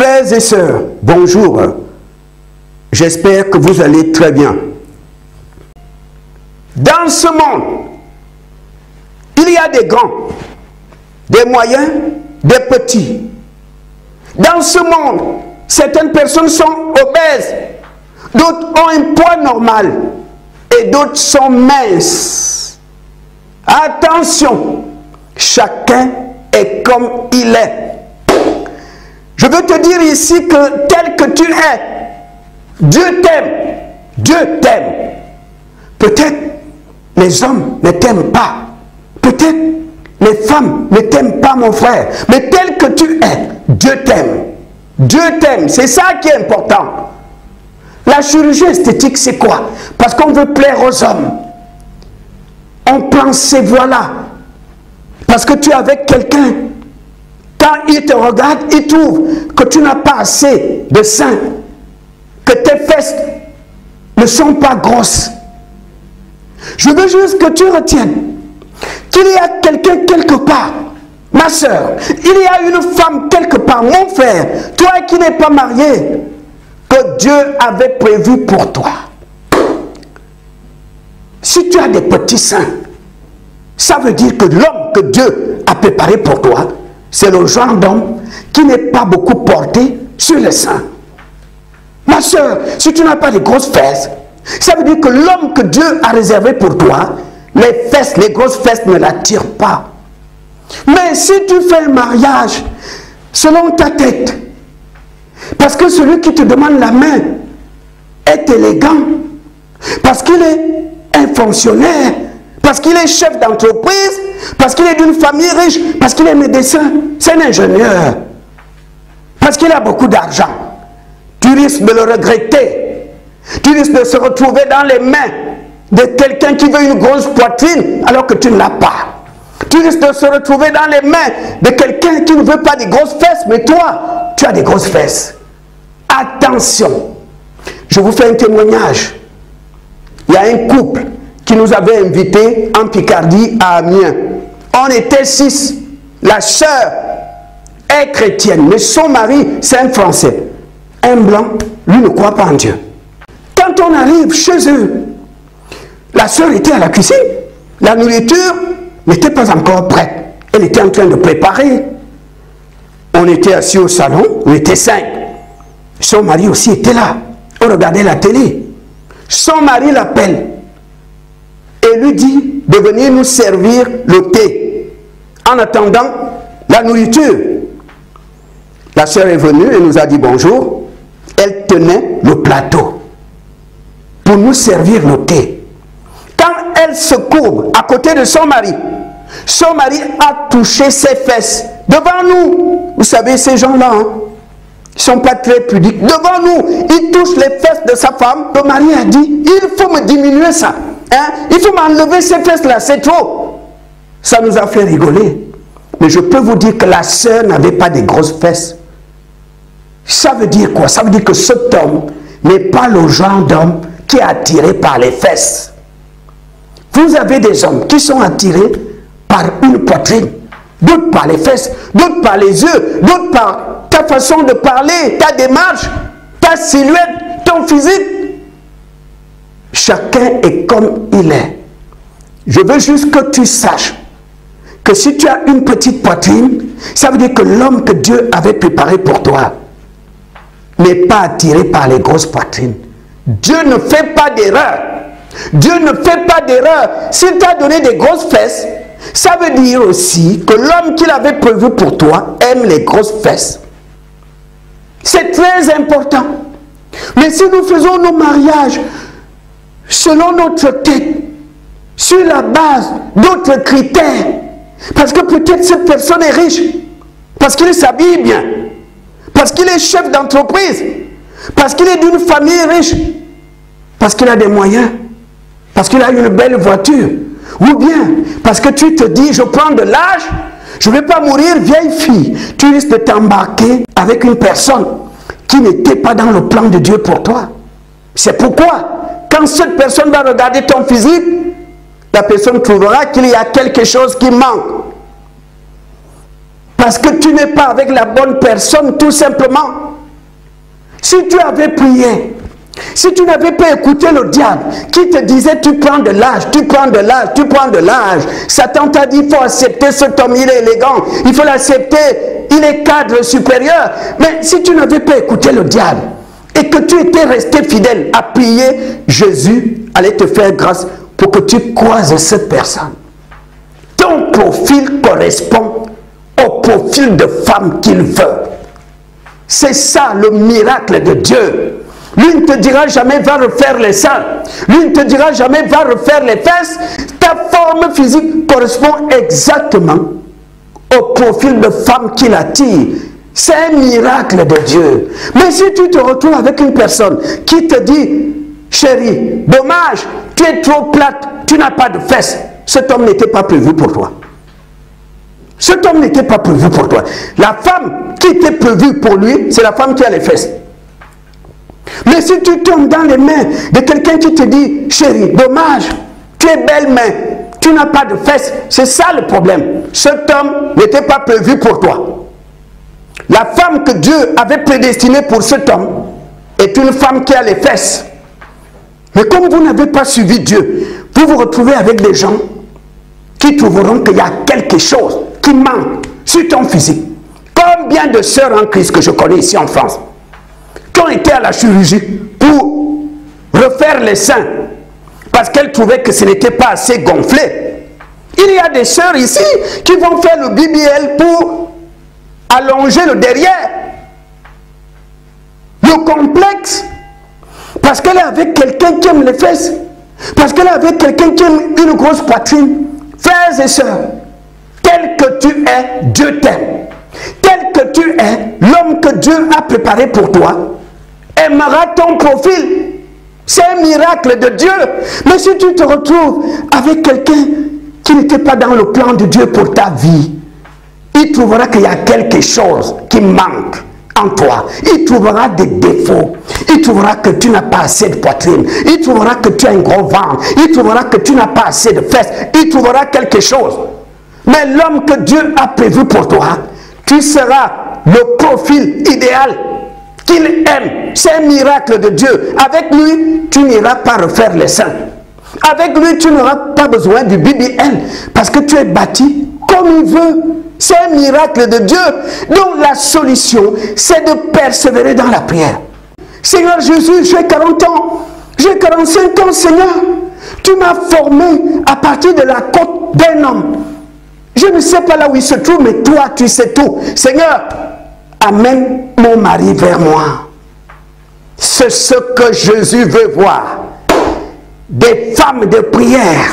Frères et sœurs, bonjour. J'espère que vous allez très bien. Dans ce monde, il y a des grands, des moyens, des petits. Dans ce monde, certaines personnes sont obèses, d'autres ont un poids normal et d'autres sont minces. Attention, chacun est comme il est. Je veux te dire ici que tel que tu es, Dieu t'aime. Dieu t'aime. Peut-être les hommes ne t'aiment pas. Peut-être les femmes ne t'aiment pas, mon frère. Mais tel que tu es, Dieu t'aime. Dieu t'aime. C'est ça qui est important. La chirurgie esthétique, c'est quoi? Parce qu'on veut plaire aux hommes. On prend ces voies-là. Parce que tu es avec quelqu'un. Quand il te regarde, il trouve que tu n'as pas assez de seins, que tes fesses ne sont pas grosses. Je veux juste que tu retiennes qu'il y a quelqu'un quelque part, ma soeur, il y a une femme quelque part, mon frère, toi qui n'es pas marié, que Dieu avait prévu pour toi. Si tu as des petits seins, ça veut dire que l'homme que Dieu a préparé pour toi, c'est le genre d'homme qui n'est pas beaucoup porté sur les seins. Ma soeur, si tu n'as pas de grosses fesses, ça veut dire que l'homme que Dieu a réservé pour toi, les fesses, les grosses fesses ne l'attirent pas. Mais si tu fais un mariage selon ta tête, parce que celui qui te demande la main est élégant, parce qu'il est un fonctionnaire, parce qu'il est chef d'entreprise, parce qu'il est d'une famille riche, parce qu'il est médecin, c'est un ingénieur, parce qu'il a beaucoup d'argent, tu risques de le regretter. Tu risques de se retrouver dans les mains de quelqu'un qui veut une grosse poitrine alors que tu ne l'as pas. Tu risques de se retrouver dans les mains de quelqu'un qui ne veut pas des grosses fesses, mais toi, tu as des grosses fesses. Attention, je vous fais un témoignage. Il y a un couple qui nous avait invités en Picardie à Amiens. On était 6. La sœur est chrétienne, mais son mari, c'est un Français. Un blanc, lui ne croit pas en Dieu. Quand on arrive chez eux, la sœur était à la cuisine. La nourriture n'était pas encore prête. Elle était en train de préparer. On était assis au salon, on était 5. Son mari aussi était là. On regardait la télé. Son mari l'appelle et lui dit de venir nous servir le thé en attendant la nourriture. La sœur est venue et nous a dit bonjour. Elle tenait le plateau pour nous servir le thé. Quand elle se courbe à côté de son mari a touché ses fesses devant nous. Vous savez, ces gens-là, hein, ils ne sont pas très pudiques. Devant nous, il touche les fesses de sa femme. Le mari a dit, il faut me diminuer ça. Hein? Il faut m'enlever ces fesses-là, c'est trop. Ça nous a fait rigoler. Mais je peux vous dire que la sœur n'avait pas de grosses fesses. Ça veut dire quoi? Ça veut dire que cet homme n'est pas le genre d'homme qui est attiré par les fesses. Vous avez des hommes qui sont attirés par une poitrine, d'autres par les fesses, d'autres par les yeux, d'autres par ta façon de parler, ta démarche, ta silhouette, ton physique. Chacun est comme il est. Je veux juste que tu saches que si tu as une petite poitrine, ça veut dire que l'homme que Dieu avait préparé pour toi n'est pas attiré par les grosses poitrines. Dieu ne fait pas d'erreur. Dieu ne fait pas d'erreur. S'il t'a donné des grosses fesses, ça veut dire aussi que l'homme qu'il avait prévu pour toi aime les grosses fesses. C'est très important. Mais si nous faisons nos mariages selon notre tête, sur la base d'autres critères, parce que peut-être cette personne est riche, parce qu'il s'habille bien, parce qu'il est chef d'entreprise, parce qu'il est d'une famille riche, parce qu'il a des moyens, parce qu'il a une belle voiture, ou bien parce que tu te dis, je prends de l'âge, je ne vais pas mourir vieille fille. Tu risques de t'embarquer avec une personne qui n'était pas dans le plan de Dieu pour toi. C'est pourquoi, quand cette personne va regarder ton physique, la personne trouvera qu'il y a quelque chose qui manque. Parce que tu n'es pas avec la bonne personne, tout simplement. Si tu avais prié, si tu n'avais pas écouté le diable qui te disait tu prends de l'âge, tu prends de l'âge, tu prends de l'âge, Satan t'a dit il faut accepter cet homme, il est élégant, il faut l'accepter, il est cadre supérieur. Mais si tu n'avais pas écouté le diable et que tu étais resté fidèle à prier, Jésus allait te faire grâce pour que tu croises cette personne. Ton profil correspond au profil de femme qu'il veut. C'est ça le miracle de Dieu. Lui ne te dira jamais va refaire les seins. Lui ne te dira jamais va refaire les fesses. Ta forme physique correspond exactement au profil de femme qu'il attire. C'est un miracle de Dieu. Mais si tu te retrouves avec une personne qui te dit, chérie, dommage, tu es trop plate, tu n'as pas de fesses. Cet homme n'était pas prévu pour toi. Cet homme n'était pas prévu pour toi. La femme qui était prévue pour lui, c'est la femme qui a les fesses. Mais si tu tombes dans les mains de quelqu'un qui te dit, chérie, dommage, tu es belle, mais tu n'as pas de fesses, c'est ça le problème. Cet homme n'était pas prévu pour toi. La femme que Dieu avait prédestinée pour cet homme est une femme qui a les fesses. Mais comme vous n'avez pas suivi Dieu, vous vous retrouvez avec des gens qui trouveront qu'il y a quelque chose qui manque sur ton physique. Combien de sœurs en Christ que je connais ici en France qui ont été à la chirurgie pour refaire les seins parce qu'elles trouvaient que ce n'était pas assez gonflé. Il y a des sœurs ici qui vont faire le BBL pour allonger le derrière. Le complexe, parce qu'elle est avec quelqu'un qui aime les fesses, parce qu'elle est avec quelqu'un qui aime une grosse poitrine. Frères et sœurs, tel que tu es, Dieu t'aime. Tel que tu es, l'homme que Dieu a préparé pour toi aimera ton profil. C'est un miracle de Dieu. Mais si tu te retrouves avec quelqu'un qui n'était pas dans le plan de Dieu pour ta vie, il trouvera qu'il y a quelque chose qui manque en toi. Il trouvera des défauts. Il trouvera que tu n'as pas assez de poitrine. Il trouvera que tu as un gros ventre. Il trouvera que tu n'as pas assez de fesses. Il trouvera quelque chose. Mais l'homme que Dieu a prévu pour toi, tu seras le profil idéal qu'il aime. C'est un miracle de Dieu. Avec lui, tu n'iras pas refaire les seins. Avec lui, tu n'auras pas besoin du BBL parce que tu es bâti comme il veut. C'est un miracle de Dieu. Donc la solution, c'est de persévérer dans la prière. Seigneur Jésus, j'ai 40 ans, j'ai 45 ans, Seigneur. Tu m'as formé à partir de la côte d'un homme. Je ne sais pas là où il se trouve, mais toi, tu sais tout. Seigneur, amène mon mari vers moi. C'est ce que Jésus veut voir. Des femmes de prière,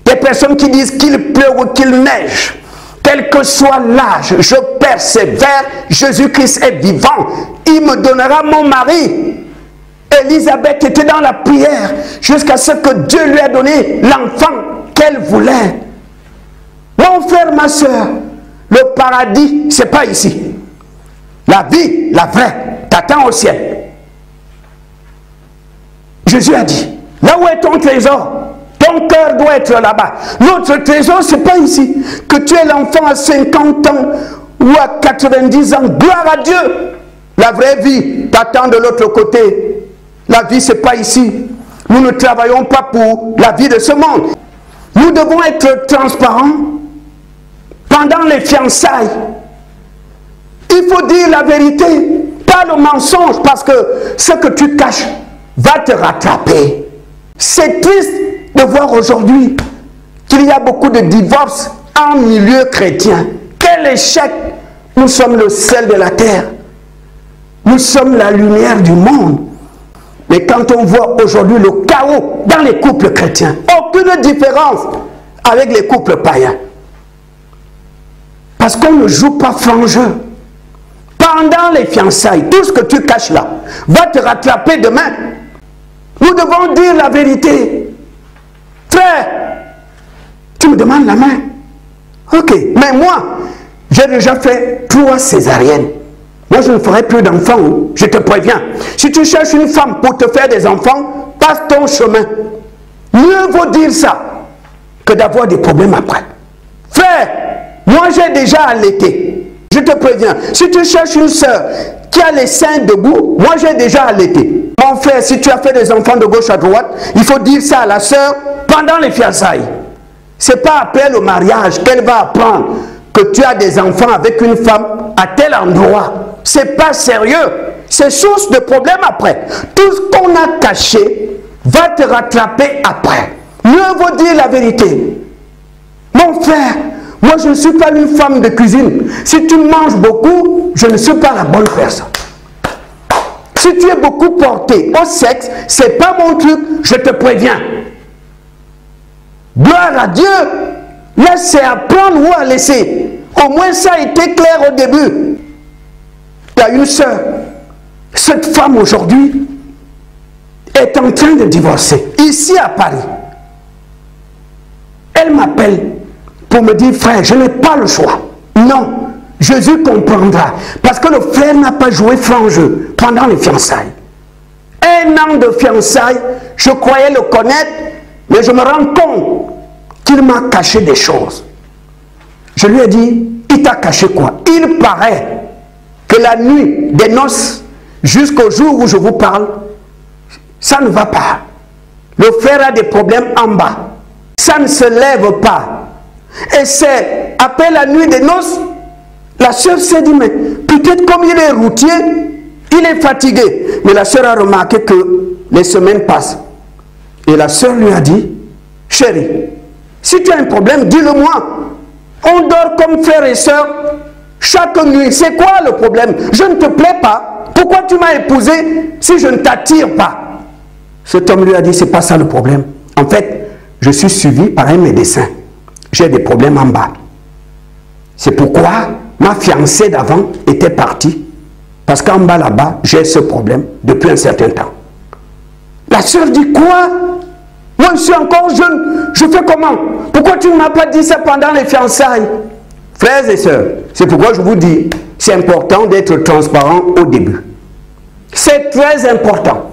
des personnes qui disent qu'il pleut ou qu'il neige. Quel que soit l'âge, je persévère, Jésus-Christ est vivant, il me donnera mon mari. Élisabeth était dans la prière jusqu'à ce que Dieu lui a donné l'enfant qu'elle voulait. Mon frère, ma soeur, le paradis, c'est pas ici. La vie, la vraie, t'attend au ciel. Jésus a dit, là où est ton trésor? Ton cœur doit être là-bas. Notre trésor, ce n'est pas ici. Que tu es l'enfant à 50 ans ou à 90 ans, gloire à Dieu. La vraie vie t'attend de l'autre côté. La vie, ce n'est pas ici. Nous ne travaillons pas pour la vie de ce monde. Nous devons être transparents pendant les fiançailles. Il faut dire la vérité, pas le mensonge, parce que ce que tu caches va te rattraper. C'est triste de voir aujourd'hui qu'il y a beaucoup de divorces en milieu chrétien. Quel échec! Nous sommes le sel de la terre. Nous sommes la lumière du monde. Mais quand on voit aujourd'hui le chaos dans les couples chrétiens, aucune différence avec les couples païens. Parce qu'on ne joue pas franc jeu. Pendant les fiançailles, tout ce que tu caches là va te rattraper demain. Nous devons dire la vérité. Frère, tu me demandes la main. Ok, mais moi, j'ai déjà fait 3 césariennes. Moi, je ne ferai plus d'enfants, je te préviens. Si tu cherches une femme pour te faire des enfants, passe ton chemin. Mieux vaut dire ça que d'avoir des problèmes après. Frère, moi j'ai déjà allaité. Je te préviens, si tu cherches une soeur qui a les seins debout, moi j'ai déjà allaité. Mon frère, si tu as fait des enfants de gauche à droite, il faut dire ça à la sœur pendant les fiançailles. Ce n'est pas après le mariage qu'elle va apprendre que tu as des enfants avec une femme à tel endroit. Ce n'est pas sérieux. C'est source de problème après. Tout ce qu'on a caché va te rattraper après. Mieux vaut dire la vérité. Mon frère, moi je ne suis pas une femme de cuisine. Si tu manges beaucoup, je ne suis pas la bonne personne. Si tu es beaucoup porté au sexe, ce n'est pas mon truc, je te préviens. Gloire à Dieu. Là, c'est à prendre ou à laisser. Au moins, ça a été clair au début. Tu as une soeur. Cette femme aujourd'hui est en train de divorcer. Ici à Paris. Elle m'appelle pour me dire, frère, je n'ai pas le choix. Non, Jésus comprendra. Parce que le frère n'a pas joué franc jeu pendant les fiançailles. 1 an de fiançailles, je croyais le connaître, mais je me rends compte qu'il m'a caché des choses. Je lui ai dit, il t'a caché quoi? Il paraît que la nuit des noces, jusqu'au jour où je vous parle, ça ne va pas. Le frère a des problèmes en bas. Ça ne se lève pas. Et c'est après la nuit des noces, la sœur s'est dit, mais peut-être comme il est routier, il est fatigué. Mais la sœur a remarqué que les semaines passent. Et la sœur lui a dit, chérie, si tu as un problème, dis-le-moi. On dort comme frères et sœurs chaque nuit. C'est quoi le problème? Je ne te plais pas. Pourquoi tu m'as épousé si je ne t'attire pas? Cet homme lui a dit, c'est pas ça le problème. En fait, je suis suivi par un médecin. J'ai des problèmes en bas. C'est pourquoi ma fiancée d'avant était partie. Parce qu'en bas là-bas, j'ai ce problème depuis un certain temps. La sœur dit, quoi? Moi, je suis encore jeune. Je fais comment? Pourquoi tu ne m'as pas dit ça pendant les fiançailles? Frères et sœurs, c'est pourquoi je vous dis, c'est important d'être transparent au début. C'est très important.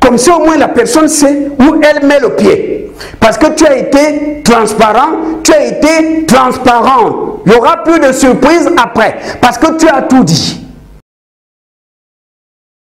Comme ça, au moins, la personne sait où elle met le pied. Parce que tu as été transparent, il n'y aura plus de surprise après. Parce que tu as tout dit.